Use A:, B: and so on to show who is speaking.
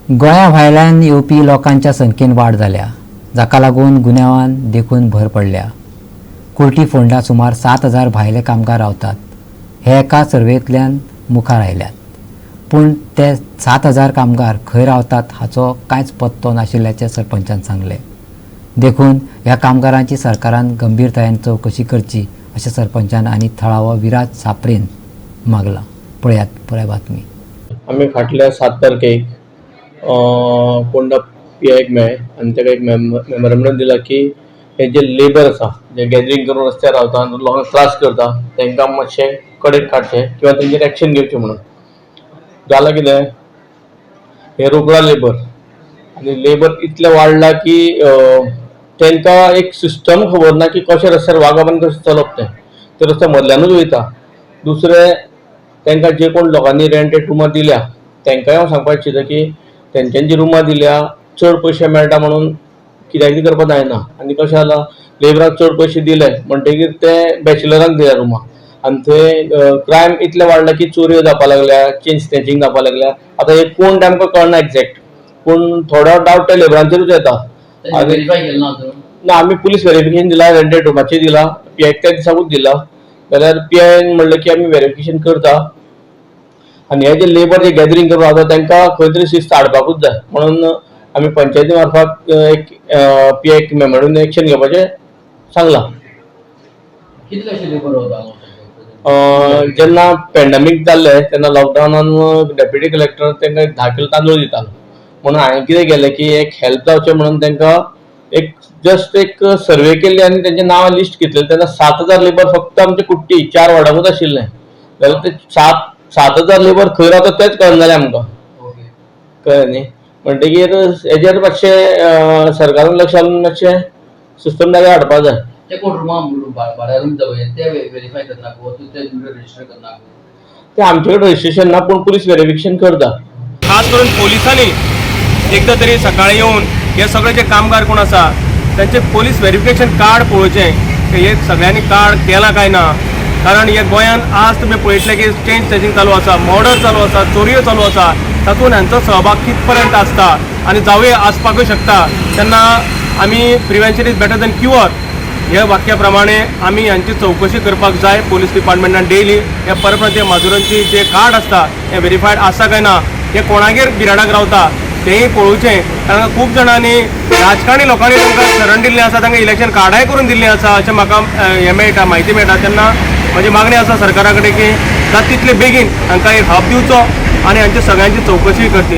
A: गोंया भायल्यान येवपी लोकांच्या संख्येन वाड जाल्या, जाका लागून गुन्यांवान देखून भर पडल्या। कुर्टी फोंडा सुमार 7,000 भायले कामगार रावतात हे एका सर्वेंतल्यान मुखार आयल्यात। पूण ते 7,000 कामगार खंय रावतात हाचो कांयच पत्तो नाशिल्ल्याचे सरपंचान सांगले। देखून ह्या कामगारांची सरकारान गंभीरतायेन चवकशी करची अशें सरपंचान आनी थळावो विराज साप्रेन मागला। पळयात पुराय बातमी।
B: आम्ही फाटल्या 7 तारखेक कोंडा पीआयक मेळ्ळे आनी ताका एक मेमोरेंडम दिला की हे जे लेबर आसा जे गॅदरींग करून रस्त्यार रावता लोकांक त्रास करता तांकां मातशें कडेक काडचें किंवा तेंचेर एक्शन घेवचें म्हणून। जालां कितें, हे रोकडा लेबर आनी लेबर इतले वाडला की तांकां एक सिस्टम खबर ना की कशें रस्त्यार वागप आनी कशें चलप ते रस्त्या मदल्यानूच वयता। दुसरें, तांकां जे कोण लोकांनी रेंटेड रुमां दिल्या तांकांय हांव सांगपाक इच्छिता की तेंच्यांनी जी रुमां दिल्या चड पयशे मेळटा म्हणून कित्याक करपाक जायना। आनी कशें जालां, लेबराक चड पयशे दिले म्हणटकीर ते बॅचलरांक दिल्या रुमां आनी थंय क्रायम इतले वाडला की चोऱ्यो जावपाक लागल्या, चेन स्नॅचिंग जावपाक लागल्या। आतां हे कोण ते आमकां कळना एक्झॅक्ट, पूण थोडो डावट त्या लेबरांचेरूच येता। ना, आमी पुलीस व्हेरिफिकेशन दिला, रेंटेड रुमाचें दिला, पीआयक त्या दिसाकूच दिला। जाल्यार पीआयन म्हणलें की आमी व्हेरिफिकेशन करता आनी हे जे लेबर जे गॅदरींग करून रावता तांकां खंय तरी शिस्त हाडपाकूच जाय म्हणून आमी पंचायती मार्फत एक पीआयक मेमोरेंडम एक्शन घेवपाचें सांगलां। जेन्ना पॅन्डेमीक जाल्लें तेन्ना लॉकडावनान डेप्युटी कलेक्टर तांकां 10 किलो तांदूळ दितालो म्हणून हांवें कितें केलें की एक हेल्प जावचें म्हणून तांकां एक सर्वे केल्ली आनी तेंचें नांव लिस्ट घेतलें। तेन्ना 7,000 लेबर फक्त आमचे कुट्टी 4 वार्डांकूच आशिल्ले। जाल्यार ते 7,000 लेबर खंय रावता तेंच कळना जालें आमकां, कळ्ळें न्ही। म्हणटकीर हेजेर मातशें सरकारान लक्ष घालून मातशें सिस्टम जाग्यार हाडपाक जाय। ते आमचे कडेन रजिस्ट्रेशन ना, पूण पुलीस व्हेरिफिकेशन करता।
C: खास करून पोलिसांनी एकदा तरी सकाळी येवन हे सगळे जे कामगार कोण आसा त्यांचे पोलीस व्हेरिफिकेशन कार्ड पळोवचें की हे सगळ्यांनी कार्ड केला काय ना। कारण हे गोंयान आज तुम्ही पळयतले की चेन स्नॅचिंग चालू आसा, मर्डर चालू आसा, चोरयो चालू आसा, तातूंत हांचो सहभाग कितपर्यंत आसता आनी जावंय आसपाकूय शकता। तेन्ना आमी prevention is better than cure ह्या वाक्या प्रमाणे आमी हांची चवकशी करपाक जाय। पोलीस डिपार्टमेंटान डेली हे परप्रांतीय माजुरांची जे कार्ड आसता हे व्हेरीफायड आसा काय ना, हे कोणागेर बिराडाक रावता तेंय पळोवचें। कारण खूब जाणांनी राजकारणी लोकांनी तांकां शरण दिल्लें आसा, तांकां इलेक्शन कार्डाय करून दिल्लीं आसा अशें म्हाका हें मेळटा, म्हायती मेळटा। तेन्ना म्हजी मागणी आसा सरकारा कडेन की जाता तितले बेगीन हांकां एक हब दिवचो आनी हांची सगळ्यांची चवकशी करची।